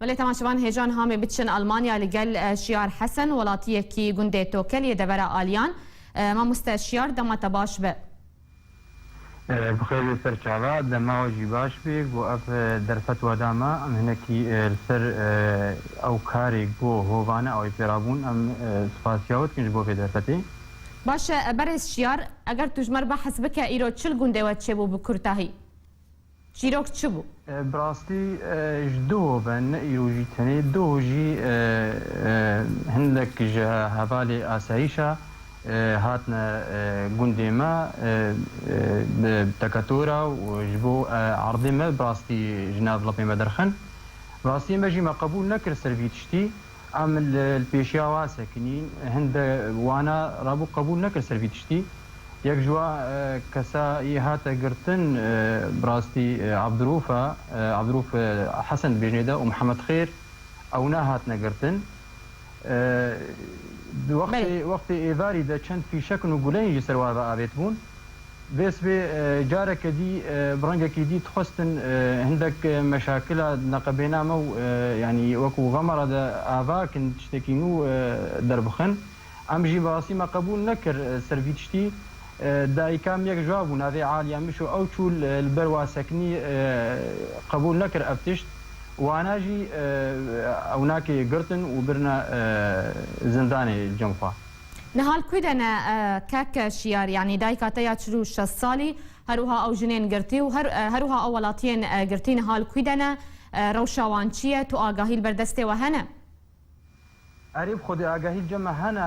ولی تماشاوان هیجان هامی بچن آلمانیا لگل شیار حسن ولاتیه کی گنده توکل دبر آلیان ما مستشیار دمت باش به بخير سرچاوا دما وجي باش بيك و اف درفت وداما ام هنكي سر او كاري جو هووانا او بيرابون ام سپاسياوت كنج بو في درفتي باش برز شیار اگر تجمر بحث بك ايرو چل گنده و چه بو بكرتاهي شيروك چه بو براستي جدو بن يوجي تاني دوجي هندك هبالي آسايشا هاتنا گوندي ما بتكاتورا وجبو عرضي ما براستي جناب لبي مدرخن براستي ماجي ما قبول نكر سرفيتشتي ام البيشيا واسكنين هند وانا رابو قبول نكر سرفيتشتي يك جوا كسا هاتا قرتن براستي عبدروف حسن بجنيدا ومحمد خير او نا هاتنا قرتن وقت ايفاري دا چند في شكل وقولين يجي سروار بقابيت بون بس جارك دي برنجك دي تخستن عندك مشاكل نقبينا مو يعني وكو غمر دا افاكن تشتكينو دربخن ام جي براسي ما قبول نكر سرفيتشتي داي كام يك جواب ونافي عالية مشو او تشو البروا سكني قبول نكر افتشت وانا جي او ناكي قرتن وبرنا زنداني الجنفا نهال كودنا كاك شيار يعني دايكا تيا تشرو الشصالي هروها او جنين قرتي وهروها اولاتين قرتي نهال كودنا روشاوانشيه تو اغاهي البردسته وهنا قريب خدي اغاهي الجمع هنا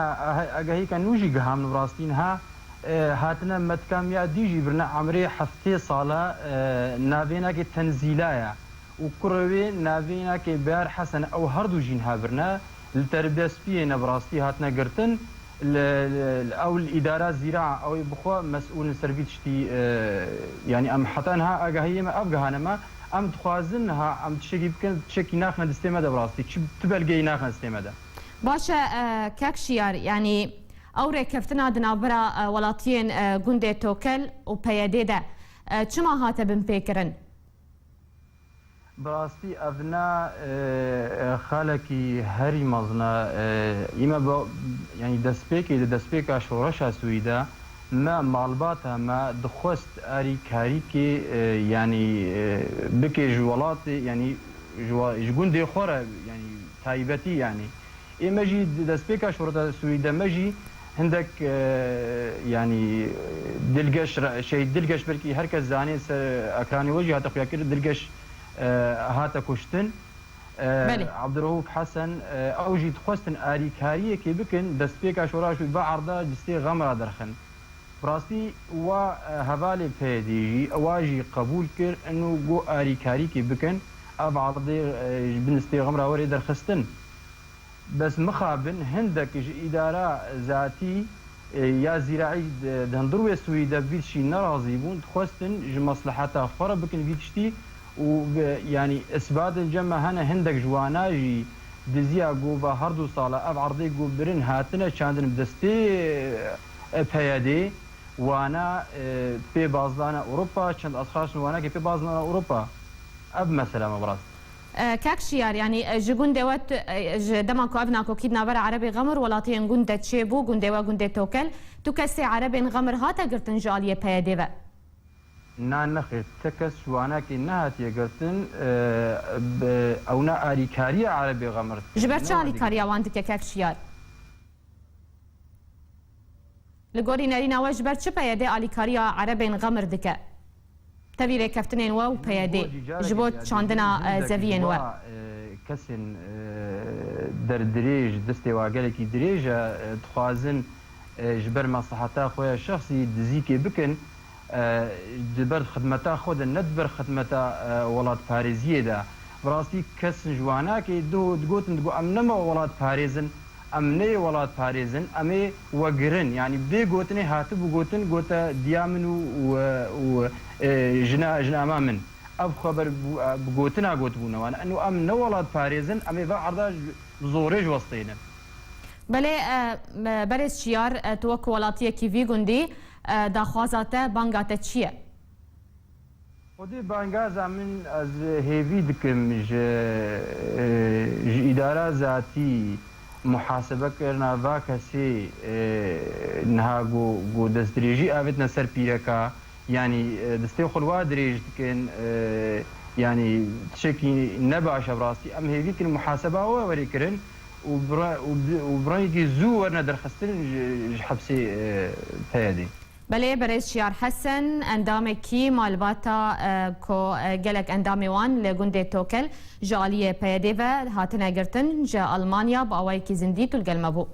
اغاهي كان نوجي قهام براستين ها هاتنا متكاميا ديجي برنا عمري حفتي صالة نافينا كي تنزيلايا وكروي نافينا كي بار حسن او هردو جين هابرنا التربية سبيه نبراستي هاتنا قرتن او الاداره الزراعه او بخوا مسؤول سرفيتشتي يعني ام حطنها اغاهي ما ابغانا ما ام تخوازنها ام تشكي بكن تشكي ناخنا دستيما براستي تبلغي ناخنا دستيما باشا كاكشيار يعني اوري كفتنا دنابرا ولاتين گنده توكل و بياديدا چما هاتا بن بيكرن براستي ابنا خالكي هري مزنا اما يعني دسبيك شورشا سويدا ما معلباتها ما دخوست اري كاريكي يعني بكي جوالات يعني جون دي خورا يعني تايبتي يعني اما جي دسبيك شورشا سويدا ماجي عندك يعني دلقش شيء دلقش بركي هركز زاني اكراني وجه هتا خويا كده دلقش هاتا كشتن عبد الرؤوف حسن او جيت خوستن اري كاريه كي بكن دستيكا شوراش بعرضه دستي غمره درخن براستي و هبالي بيدي واجي قبول كر انه جو اري كاري كي بكن ابعرضي بنستي غمره وري درخستن بس مخابن هندك اداره ذاتي يا زراعي دندرو سويدا بيتشي نراضي بون خوستن مصلحتها خرا بكن بيتشتي ويعني اثبات الجمع هنا هندك جواناجي دزيا جوبا هردو صاله اب عرضي جوبرن هاتنا شاندن بدستي بيادي وانا في بازلانا اوروبا شند اشخاص وانا في بازلانا اوروبا اب مثلا مبراس كاكشيار يعني جون دوات دماكو ابناكو كيدنا برا عربي غمر ولاتين جوندا تشيبو جوندوا جوندا توكل تكسي عربي غمر هاتا قرتن جاليه بيادي نان نخير تكس وانا كي نهات يقرتن او نا اريكاريا عربي غمرت جبرت اريكاريا وانتك كاكشيار لقولي نارينا وجبرت شبه يدي اريكاريا عربي غمر دكا تبيري كفتنين واو بيدي جبوت شاندنا زفين وا كسن در دريج دستي واقلكي دريجة تخوازن جبر مصلحتا خويا الشخصي دزيكي بكن جبر خدمتا خود ندبر خدمتا ولاد باريزيه دا براسي كس جوانا كي دو تقوتن تقو امنما ولاد باريزن امني ولاد باريزن امي وقرن يعني بي قوتني هاتب وقوتن قوتا ديامن و جنا امامن اب خبر بقوتنا قوتبونا وانا انه امن ولاد باريزن امي بعرضا زوريج وسطينا بله برز شیار توک ولاتیه کی وی گندی داخوازاته بانگاته چیه؟ خودی بانگازا من از هیوی دکم إدارة ذاتي محاسبة كرنا باكسي نها جو دستريجي أبتنا سر بيركا يعني دستي خلوا دريج كان يعني تشكي نبع شبراسي أم هي ذيك المحاسبة هو وريكرن وبرايكي زو ورنا درخستن حبسي تهدي بله برز شیار حسن اندام کی مالباتا کو گلک اندامی وان لگنده توکل جالیه پیده و هاتنه گرتن جا آلمانیا با آوائی کی زندی تلگل مبو